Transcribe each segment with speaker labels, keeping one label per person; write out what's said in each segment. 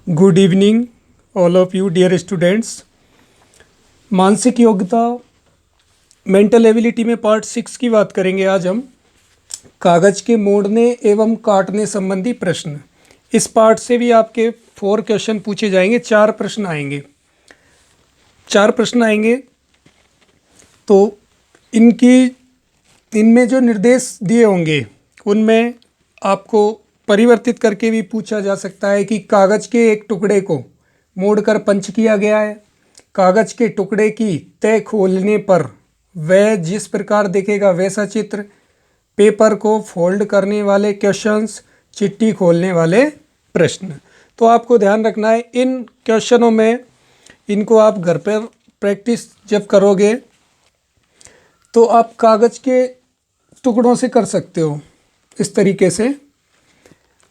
Speaker 1: Good evening all of you dear students. मानसिक योग्यता mental ability में पार्ट 6 की बात करेंगे आज हम। कागज के मोड़ने एवं काटने संबंधी प्रश्न। इस पार्ट से भी आपके 4 क्वेश्चन पूछे जाएंगे। 4 प्रश्न आएंगे। 4 प्रश्न आएंगे तो इनमें जो निर्देश दिए होंगे उनमें आपको परिवर्तित करके भी पूछा जा सकता है कि कागज के एक टुकड़े को मोड़कर पंच किया गया है। कागज के टुकड़े की तह खोलने पर वह जिस प्रकार दिखेगा वैसा चित्र। पेपर को फोल्ड करने वाले क्वेश्चंस, चिट्ठी खोलने वाले प्रश्न। तो आपको ध्यान रखना है इन क्वेश्चनों में, इनको आप घर पर प्रैक्टिस जब करोगे तो आप कागज के टुकड़ों से कर सकते हो इस तरीके से।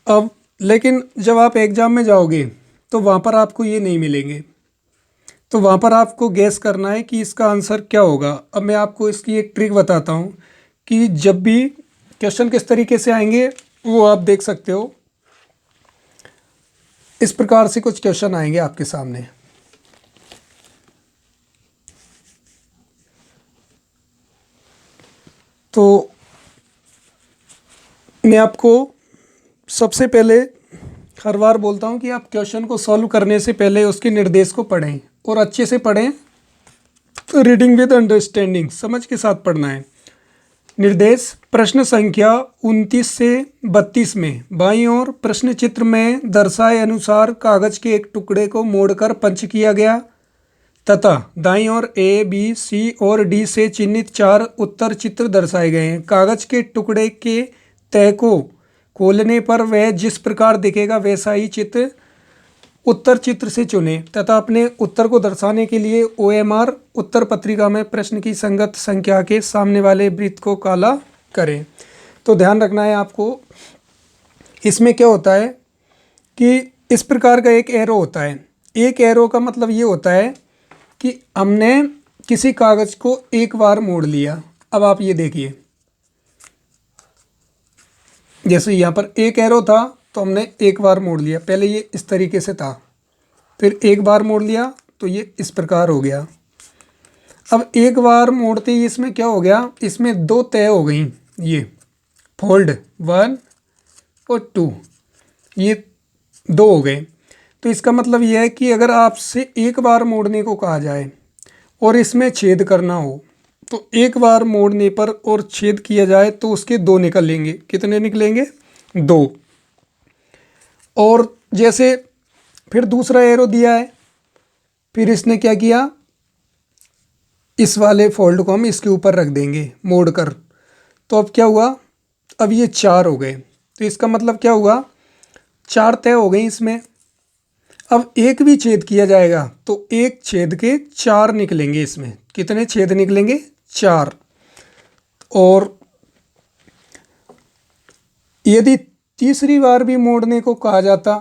Speaker 1: अब लेकिन जब आप एग्ज़ाम में जाओगे तो वहाँ पर आपको ये नहीं मिलेंगे, तो वहाँ पर आपको गैस करना है कि इसका आंसर क्या होगा। अब मैं आपको इसकी एक ट्रिक बताता हूँ कि जब भी क्वेश्चन किस तरीके से आएंगे वो आप देख सकते हो। इस प्रकार से कुछ क्वेश्चन आएंगे आपके सामने। तो मैं आपको सबसे पहले हर बार बोलता हूँ कि आप क्वेश्चन को सॉल्व करने से पहले उसके निर्देश को पढ़ें और अच्छे से पढ़ें। तो रीडिंग विद अंडरस्टैंडिंग, समझ के साथ पढ़ना है। निर्देश प्रश्न संख्या 29 से 32 में बाईं ओर प्रश्न चित्र में दर्शाए अनुसार कागज के एक टुकड़े को मोड़कर पंच किया गया तथा दाईं ओर ए, बी, सी और डी से चिन्हित 4 उत्तर चित्र दर्शाए गए हैं। कागज के टुकड़े के तह को खोलने पर वह जिस प्रकार दिखेगा वैसा ही चित्र उत्तर चित्र से चुनें तथा अपने उत्तर को दर्शाने के लिए OMR उत्तर पत्रिका में प्रश्न की संगत संख्या के सामने वाले वृत्त को काला करें। तो ध्यान रखना है आपको, इसमें क्या होता है कि इस प्रकार का एक एरो होता है। एक एरो का मतलब ये होता है कि हमने किसी कागज को एक बार मोड़ लिया। अब आप ये देखिए, जैसे यहाँ पर एक एरो था तो हमने एक बार मोड़ लिया। पहले ये इस तरीके से था, फिर एक बार मोड़ लिया तो ये इस प्रकार हो गया। अब एक बार मोड़ते ही इसमें क्या हो गया, इसमें 2 तय हो गई। ये फोल्ड 1 और 2, ये 2 हो गए। तो इसका मतलब यह है कि अगर आपसे एक बार मोड़ने को कहा जाए और इसमें छेद करना हो तो एक बार मोड़ने पर और छेद किया जाए तो उसके 2 निकलेंगे। कितने निकलेंगे? 2। और जैसे फिर दूसरा एरो दिया है, फिर इसने क्या किया, इस वाले फोल्ड को हम इसके ऊपर रख देंगे मोड़ कर। तो अब क्या हुआ, अब ये 4 हो गए। तो इसका मतलब क्या हुआ, 4 तय हो गई इसमें। अब एक भी छेद किया जाएगा तो एक छेद के 4 निकलेंगे। इसमें कितने छेद निकलेंगे? 4। और यदि तीसरी बार भी मोड़ने को कहा जाता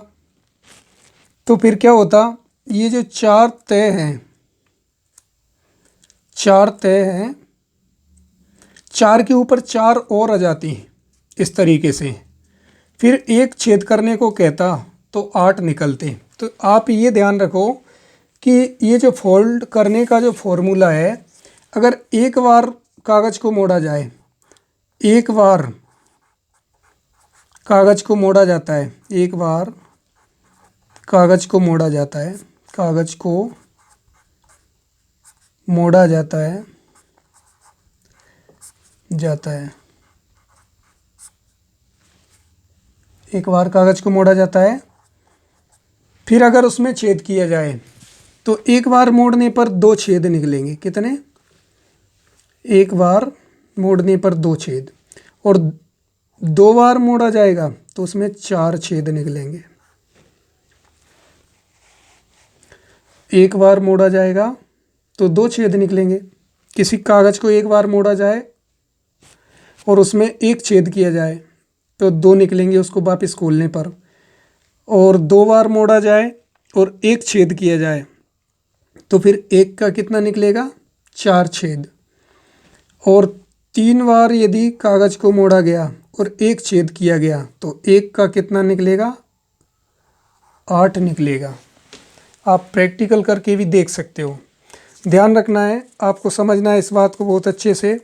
Speaker 1: तो फिर क्या होता, ये जो 4 तय हैं, 4 तय हैं, 4 के ऊपर 4 और आ जाती इस तरीके से। फिर एक छेद करने को कहता तो 8 निकलते। तो आप ये ध्यान रखो कि ये जो फोल्ड करने का जो फॉर्मूला है, अगर एक बार कागज़ को मोड़ा जाए, एक बार कागज़ को मोड़ा जाता है, एक बार कागज़ को मोड़ा जाता है, कागज़ को मोड़ा जाता है एक बार कागज़ को मोड़ा जाता है। फिर अगर उसमें छेद किया जाए तो एक बार मोड़ने पर 2 छेद निकलेंगे। कितने? एक बार मोड़ने पर 2 छेद। और 2 बार मोड़ा जाएगा तो उसमें 4 छेद निकलेंगे। एक बार मोड़ा जाएगा तो 2 छेद निकलेंगे। किसी कागज़ को एक बार मोड़ा जाए और उसमें एक छेद किया जाए तो 2 निकलेंगे उसको वापस खोलने पर। और 2 बार मोड़ा जाए और एक छेद किया जाए तो फिर एक का कितना निकलेगा? 4 छेद। और 3 बार यदि कागज़ को मोड़ा गया और एक छेद किया गया तो एक का कितना निकलेगा? 8 निकलेगा। आप प्रैक्टिकल करके भी देख सकते हो। ध्यान रखना है, आपको समझना है इस बात को बहुत अच्छे से।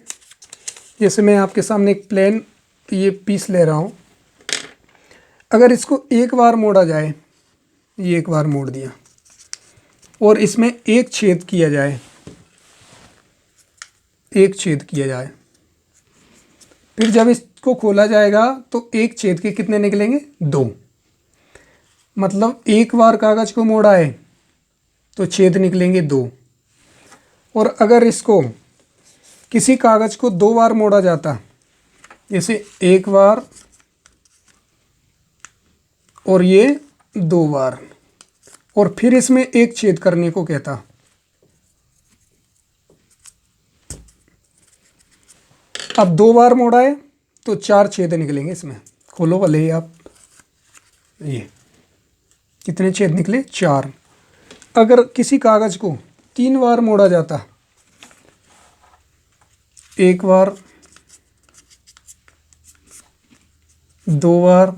Speaker 1: जैसे मैं आपके सामने एक प्लेन ये पीस ले रहा हूँ, अगर इसको एक बार मोड़ा जाए, ये एक बार मोड़ दिया और इसमें एक छेद किया जाए, एक छेद किया जाए, फिर जब इसको खोला जाएगा तो एक छेद के कितने निकलेंगे? 2। मतलब एक बार कागज को मोड़ा है तो छेद निकलेंगे 2। और अगर इसको किसी कागज को 2 बार मोड़ा जाता, जैसे एक बार और ये 2 बार, और फिर इसमें एक छेद करने को कहता, अब 2 बार मोड़ा है तो 4 छेद निकलेंगे इसमें। खोलो भले ही आप, ये कितने छेद निकले? 4। अगर किसी कागज को 3 बार मोड़ा जाता, एक बार, 2 बार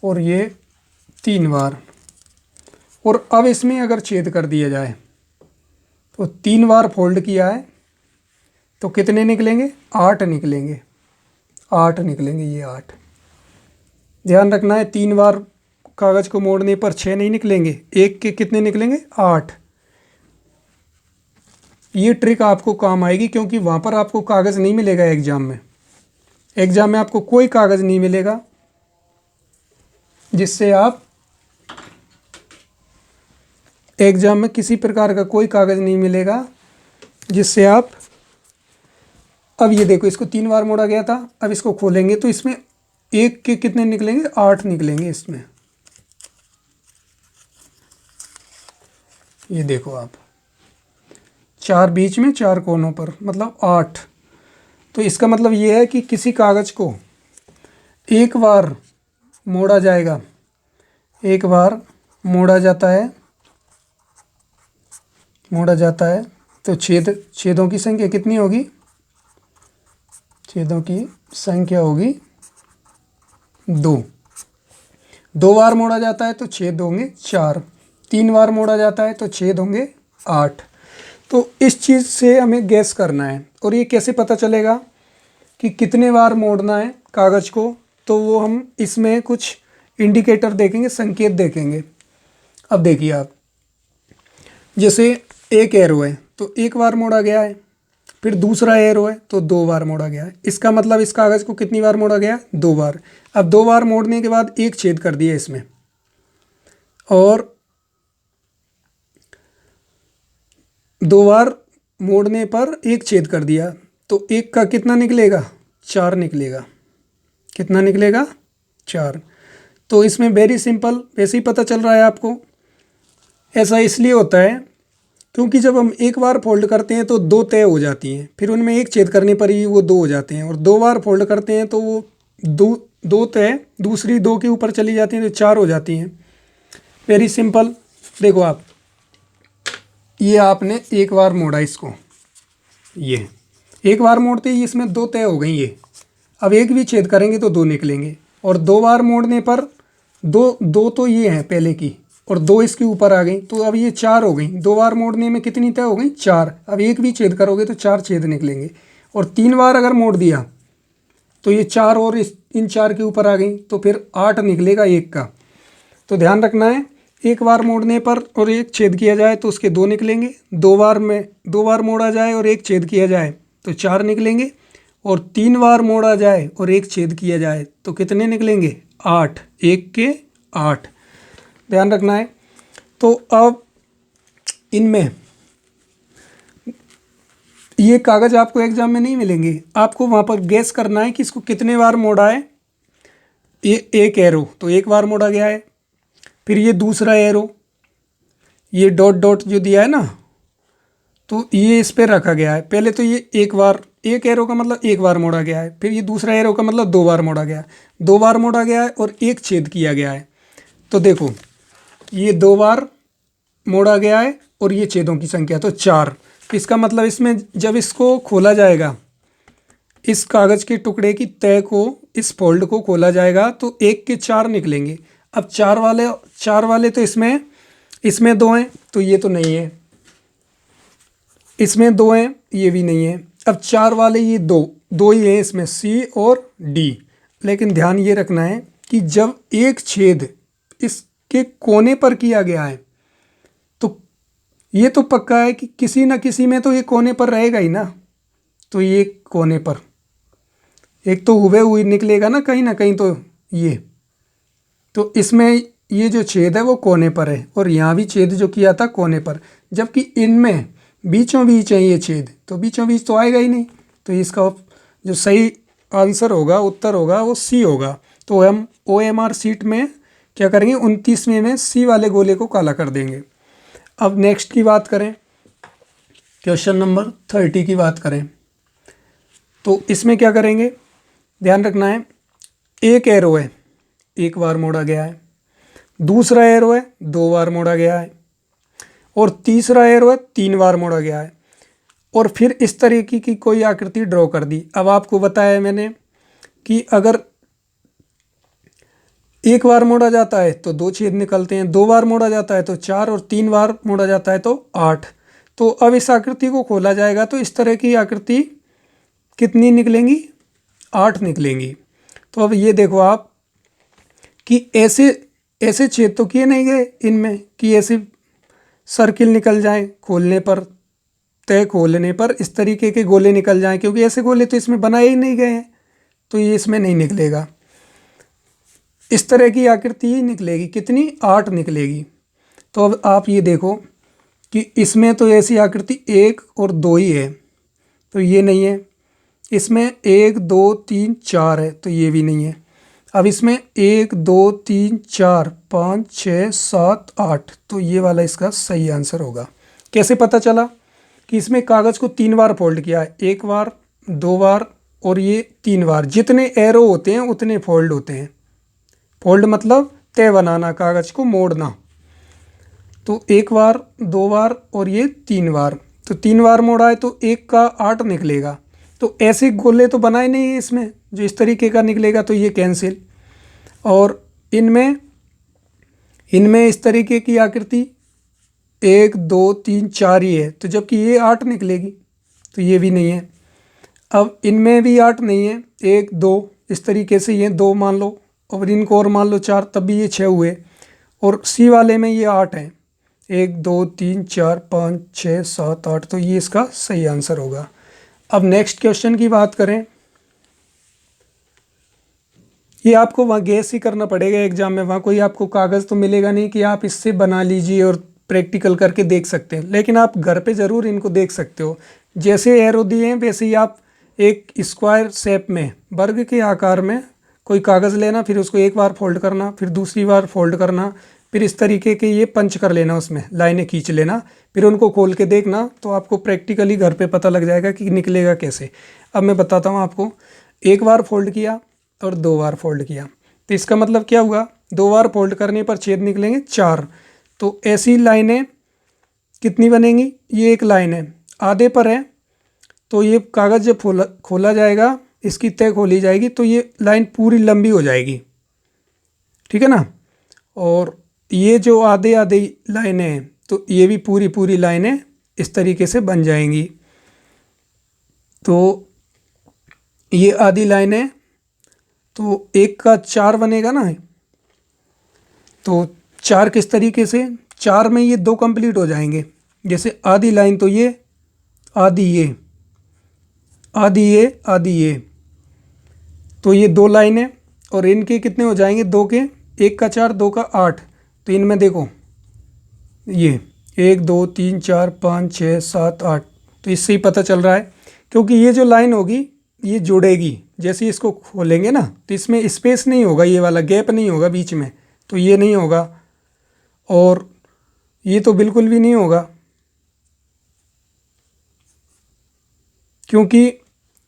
Speaker 1: और ये 3 बार, और अब इसमें अगर छेद कर दिया जाए तो 3 बार फोल्ड किया है तो कितने निकलेंगे? 8 निकलेंगे। 8 निकलेंगे, ये 8। ध्यान रखना है, 3 बार कागज को मोड़ने पर 6 नहीं निकलेंगे, एक के कितने निकलेंगे? 8। ये ट्रिक आपको काम आएगी क्योंकि वहाँ पर आपको कागज़ नहीं मिलेगा एग्ज़ाम में। एग्ज़ाम में आपको कोई कागज़ नहीं मिलेगा जिससे आप, एग्ज़ाम में किसी प्रकार का कोई कागज़ नहीं मिलेगा जिससे आप, अब ये देखो इसको 3 बार मोड़ा गया था, अब इसको खोलेंगे तो इसमें एक के कितने निकलेंगे? 8 निकलेंगे इसमें। ये देखो आप, 4 बीच में, 4 कोनों पर, मतलब 8। तो इसका मतलब ये है कि किसी कागज़ को एक बार मोड़ा जाएगा, एक बार मोड़ा जाता है तो छेदों की संख्या कितनी होगी? छेदों की संख्या होगी 2। 2 बार मोड़ा जाता है तो छेद होंगे 4। 3 बार मोड़ा जाता है तो छेद होंगे 8। तो इस चीज़ से हमें गैस करना है। और ये कैसे पता चलेगा कि कितने बार मोड़ना है कागज़ को? तो वो हम इसमें कुछ इंडिकेटर देखेंगे, संकेत देखेंगे। अब देखिए आप, जैसे एक एरो है तो एक बार मोड़ा गया है, फिर दूसरा एरो है तो 2 बार मोड़ा गया है। इसका मतलब इस कागज़ को कितनी बार मोड़ा गया? 2 बार। अब 2 बार मोड़ने के बाद एक छेद कर दिया इसमें, और 2 बार मोड़ने पर एक छेद कर दिया तो एक का कितना निकलेगा? 4 निकलेगा। कितना निकलेगा? 4। तो इसमें वेरी सिंपल, वैसे ही पता चल रहा है आपको। ऐसा इसलिए होता है क्योंकि जब हम एक बार फोल्ड करते हैं तो 2 तय हो जाती हैं, फिर उनमें एक छेद करने पर ही वो 2 हो जाते हैं, और 2 बार फोल्ड करते हैं तो वो दो तय दूसरी 2 के ऊपर चली जाती हैं तो 4 हो जाती हैं। Very simple. देखो आप, ये आपने एक बार मोड़ा इसको, ये एक बार मोड़ते ही इसमें 2 तय हो गई ये। अब एक भी छेद करेंगे तो 2 निकलेंगे, और 2 बार मोड़ने पर दो तो ये हैं पहले की, और 2 इसके ऊपर आ गई, तो अब ये 4 हो गई। 2 बार मोड़ने में कितनी तय हो गई? 4। अब एक भी छेद करोगे तो 4 छेद निकलेंगे, और 3 बार अगर मोड़ दिया तो ये 4 और इन 4 के ऊपर आ गई, तो फिर 8 निकलेगा एक का। तो ध्यान रखना है, एक बार मोड़ने पर और एक छेद किया जाए तो उसके 2 निकलेंगे। 2 बार मोड़ा जाए और एक छेद किया जाए तो 4 निकलेंगे, और 3 बार मोड़ा जाए और एक छेद किया जाए तो कितने निकलेंगे? 8। एक के 8। ध्यान रखना है। तो अब इनमें ये कागज़ आपको एग्जाम में नहीं मिलेंगे, आपको वहाँ पर गैस करना है कि इसको कितने बार मोड़ा है। ये एक एरो तो एक बार मोड़ा गया है, फिर ये दूसरा एरो, ये डॉट डॉट जो दिया है ना, तो ये इस पर रखा गया है। पहले तो ये एक बार, एक एरो का मतलब एक बार मोड़ा गया है, फिर ये दूसरा एरो का मतलब 2 बार मोड़ा गया है। 2 बार मोड़ा गया है और एक छेद किया गया है। तो देखो ये 2 बार मोड़ा गया है और ये छेदों की संख्या तो 4। इसका मतलब इसमें जब इसको खोला जाएगा, इस कागज़ के टुकड़े की तय को, इस फोल्ड को खोला जाएगा तो एक के 4 निकलेंगे। अब चार वाले तो इसमें दो हैं, तो ये तो नहीं है, इसमें दो हैं, ये भी नहीं है। अब चार वाले ये दो ही हैं इसमें, सी और डी। लेकिन ध्यान ये रखना है कि जब एक छेद इसके कोने पर किया गया है तो ये तो पक्का है कि किसी न किसी में तो ये कोने पर रहेगा ही ना। तो ये कोने पर एक तो हुए निकलेगा ना कहीं, तो ये तो इसमें ये जो छेद है वो कोने पर है, और यहाँ भी छेद जो किया था कोने पर, जबकि इनमें बीचों बीच है ये छेद, तो बीचों बीच तो आएगा ही नहीं। तो इसका जो सही आंसर होगा, उत्तर होगा, वो सी होगा। तो हम OMR सीट में क्या करेंगे, 29वें में सी वाले गोले को काला कर देंगे। अब नेक्स्ट की बात करें, क्वेश्चन नंबर 30 की बात करें, तो इसमें क्या करेंगे, ध्यान रखना है, एक एरो है, एक बार मोड़ा गया है, दूसरा एरो है, दो बार मोड़ा गया है, और तीसरा एरो है, तीन बार मोड़ा गया है, और फिर इस तरीके की कोई आकृति ड्रॉ कर दी। अब आपको बताया मैंने कि अगर एक बार मोड़ा जाता है तो दो छेद निकलते हैं, दो बार मोड़ा जाता है तो चार, और तीन बार मोड़ा जाता है तो 8। तो अब इस आकृति को खोला जाएगा तो इस तरह की आकृति कितनी निकलेंगी, 8 निकलेंगी। तो अब ये देखो आप कि ऐसे छेद तो किए नहीं गए इनमें कि ऐसे सर्किल निकल जाएं खोलने पर, तय खोलने पर इस तरीके के गोले निकल जाएं, क्योंकि ऐसे गोले तो इसमें बनाए ही नहीं गए हैं, तो ये इसमें नहीं निकलेगा। इस तरह की आकृति ही निकलेगी, कितनी, 8 निकलेगी। तो अब आप ये देखो कि इसमें तो ऐसी आकृति 1 और 2 ही है, तो ये नहीं है। इसमें 1 2 3 4 है, तो ये भी नहीं है। अब इसमें 1 2 3 4 5 6 7 8, तो ये वाला इसका सही आंसर होगा। कैसे पता चला कि इसमें कागज़ को 3 बार फोल्ड किया है, 1 बार, 2 बार और ये 3 बार। जितने एरो होते हैं उतने फोल्ड होते हैं। फोल्ड मतलब तय बनाना, कागज़ को मोड़ना। तो 1 बार, 2 बार और ये 3 बार, तो 3 बार मोड़ा है तो 1 का 8 निकलेगा। तो ऐसे गोले तो बनाए नहीं है इसमें जो इस तरीके का निकलेगा, तो ये कैंसिल। और इनमें इस तरीके की आकृति 1 2 3 4 ही है, तो जबकि ये 8 निकलेगी, तो ये भी नहीं है। अब इनमें भी 8 नहीं है, 1 2 इस तरीके से ये 2 मान लो, और इनको और मान लो 4, तब भी ये 6 हुए। और सी वाले में ये 8 है, 1 2 3 4 5 6 7 8, तो ये इसका सही आंसर होगा। अब नेक्स्ट क्वेश्चन की बात करें, ये आपको वहाँ गैस ही करना पड़ेगा एग्जाम में, वहाँ कोई आपको कागज़ तो मिलेगा नहीं कि आप इससे बना लीजिए और प्रैक्टिकल करके देख सकते हैं, लेकिन आप घर पे ज़रूर इनको देख सकते हो। जैसे एरो दिए हैं वैसे ही आप एक स्क्वायर शेप में, वर्ग के आकार में कोई कागज़ लेना, फिर उसको एक बार फोल्ड करना, फिर दूसरी बार फोल्ड करना, फिर इस तरीके के ये पंच कर लेना, उसमें लाइनें खींच लेना, फिर उनको खोल के देखना, तो आपको प्रैक्टिकली घर पे पता लग जाएगा कि निकलेगा कैसे। अब मैं बताता हूँ आपको, एक बार फोल्ड किया और 2 बार फोल्ड किया, तो इसका मतलब क्या हुआ, 2 बार फोल्ड करने पर छेद निकलेंगे 4। तो ऐसी लाइनें कितनी बनेंगी, ये एक लाइन है, आधे पर है, तो ये कागज़ जब खोला जाएगा, इसकी तय खोली जाएगी, तो ये लाइन पूरी लंबी हो जाएगी, ठीक है ना। और ये जो आधे आधे लाइनें हैं, तो ये भी पूरी पूरी लाइनें इस तरीके से बन जाएंगी। तो ये आधी लाइनें, तो 1 का 4 बनेगा ना, तो 4 किस तरीके से, 4 में ये 2 कंप्लीट हो जाएंगे। जैसे आधी लाइन, तो ये आधी, ये आधी, ये आधी, ये, तो ये 2 लाइनें, और इनके कितने हो जाएंगे, 2 के, 1 का 4 2 का 8। तो इनमें देखो ये 1 2 3 4 5 6 7 8, तो इससे ही पता चल रहा है, क्योंकि ये जो लाइन होगी ये जुड़ेगी, जैसे इसको खोलेंगे ना, तो इसमें स्पेस नहीं होगा, ये वाला गैप नहीं होगा बीच में, तो ये नहीं होगा, और ये तो बिल्कुल भी नहीं होगा, क्योंकि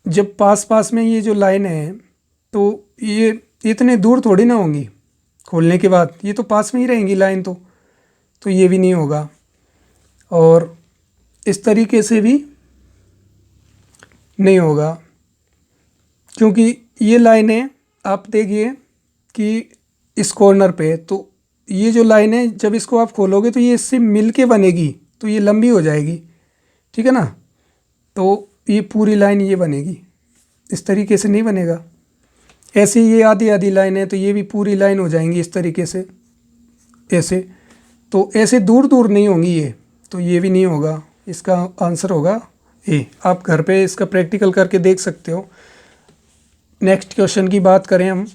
Speaker 1: जब पास पास में ये जो लाइन है, तो ये इतने दूर थोड़ी ना होंगी खोलने के बाद, ये तो पास में ही रहेंगी लाइन, तो ये भी नहीं होगा। और इस तरीके से भी नहीं होगा, क्योंकि ये लाइनें आप देखिए कि इस कॉर्नर पे, तो ये जो लाइन है जब इसको आप खोलोगे तो ये इससे मिल के बनेगी, तो ये लंबी हो जाएगी, ठीक है ना। तो ये पूरी लाइन ये बनेगी, इस तरीके से नहीं बनेगा। ऐसे ये आधी आधी लाइन है तो ये भी पूरी लाइन हो जाएंगी इस तरीके से, ऐसे। तो ऐसे दूर दूर नहीं होंगी ये, तो ये भी नहीं होगा। इसका आंसर होगा ए। आप घर पे इसका प्रैक्टिकल करके देख सकते हो। नेक्स्ट क्वेश्चन की बात करें हम।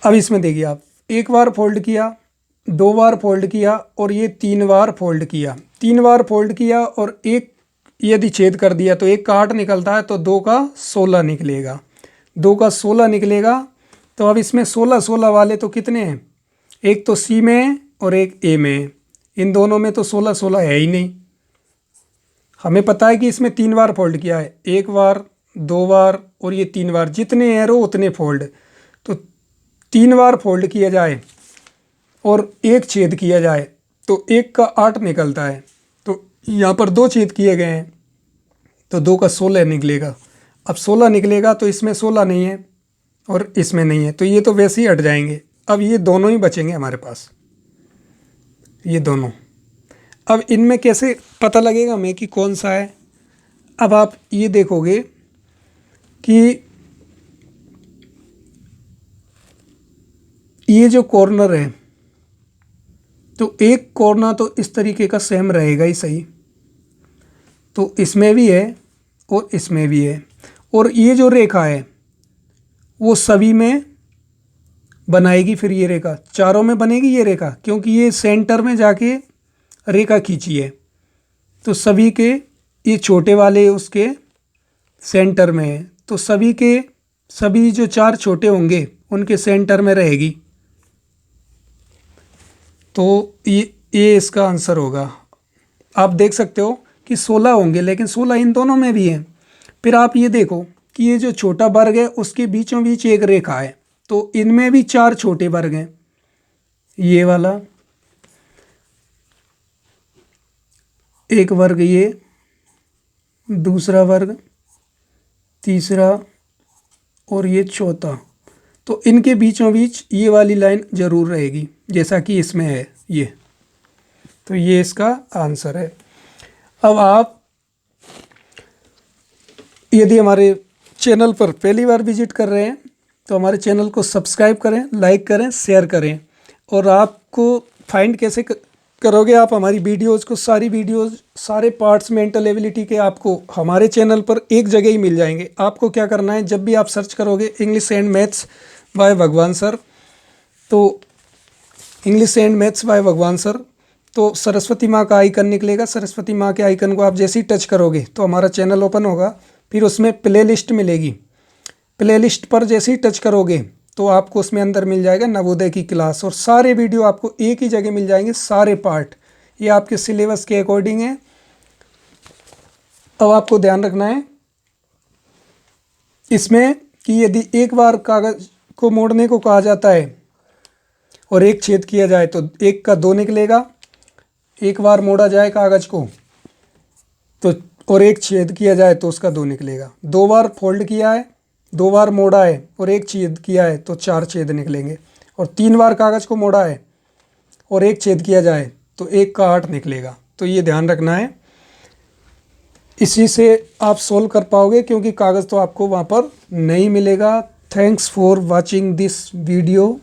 Speaker 1: अब इसमें देखिए आप, एक बार फोल्ड किया, दो बार फोल्ड किया और ये 3 बार फोल्ड किया। 3 बार फोल्ड किया और एक यदि छेद कर दिया तो एक का 8 निकलता है, तो 2 का 16 निकलेगा। 2 का 16 निकलेगा। तो अब इसमें 16 16 वाले तो कितने हैं, एक तो सी में है और एक ए में है। इन दोनों में तो 16 16 है ही नहीं। हमें पता है कि इसमें 3 बार फोल्ड किया है, एक बार, 2 बार और ये 3 बार। जितने एरो उतने फोल्ड। तो 3 बार फोल्ड किया जाए और एक छेद किया जाए तो एक का 8 निकलता है। तो यहाँ पर 2 छेद किए गए हैं तो 2 का 16 निकलेगा। अब 16 निकलेगा तो इसमें 16 नहीं है और इसमें नहीं है, तो ये तो वैसे ही हट जाएंगे। अब ये दोनों ही बचेंगे हमारे पास, ये दोनों। अब इनमें कैसे पता लगेगा हमें कि कौन सा है। अब आप ये देखोगे कि ये जो कॉर्नर है, तो एक कॉर्नर तो इस तरीके का सेम रहेगा ही सही, तो इसमें भी है और इसमें भी है। और ये जो रेखा है वो सभी में बनाएगी, फिर ये रेखा चारों में बनेगी ये रेखा, क्योंकि ये सेंटर में जाके रेखा खींची है। तो सभी के ये छोटे वाले उसके सेंटर में है, तो सभी के सभी जो 4 छोटे होंगे उनके सेंटर में रहेगी। तो ये इसका आंसर होगा। आप देख सकते हो कि 16 होंगे, लेकिन 16 इन दोनों में भी है। फिर आप ये देखो कि ये जो छोटा वर्ग है उसके बीचों बीच एक रेखा है, तो इनमें भी 4 छोटे वर्ग हैं। ये वाला एक वर्ग, ये दूसरा वर्ग, तीसरा और ये चौथा। तो इनके बीचों बीच ये वाली लाइन ज़रूर रहेगी, जैसा कि इसमें है ये। तो ये इसका आंसर है। अब आप यदि हमारे चैनल पर पहली बार विजिट कर रहे हैं तो हमारे चैनल को सब्सक्राइब करें, लाइक करें, शेयर करें। और आपको फाइंड कैसे करोगे आप हमारी वीडियोज़ को, सारी वीडियोज़, सारे पार्ट्स मेंटल एबिलिटी के आपको हमारे चैनल पर एक जगह ही मिल जाएंगे। आपको क्या करना है, जब भी आप सर्च करोगे इंग्लिश एंड मैथ्स बाय भगवान सर, तो इंग्लिश एंड मैथ्स बाय भगवान सर, तो सरस्वती माँ का आइकन निकलेगा। सरस्वती माँ के आइकन को आप जैसे ही टच करोगे तो हमारा चैनल ओपन होगा। फिर उसमें प्लेलिस्ट मिलेगी। प्लेलिस्ट पर जैसे ही टच करोगे तो आपको उसमें अंदर मिल जाएगा नवोदय की क्लास, और सारे वीडियो आपको एक ही जगह मिल जाएंगे, सारे पार्ट। ये आपके सिलेबस के अकॉर्डिंग है। अब आपको ध्यान रखना है इसमें कि यदि एक बार कागज़ को मोड़ने को कहा जाता है और एक छेद किया जाए तो 1 का 2 निकलेगा। एक बार मोड़ा जाए कागज़ को तो और एक छेद किया जाए तो उसका 2 निकलेगा। 2 बार फोल्ड किया है, 2 बार मोड़ा है और एक छेद किया है तो 4 छेद निकलेंगे। और 3 बार कागज़ को मोड़ा है और एक छेद किया जाए तो 1 का 8 निकलेगा। तो ये ध्यान रखना है, इसी से आप सोल्व कर पाओगे, क्योंकि कागज़ तो आपको वहाँ पर नहीं मिलेगा। Thanks for watching this video.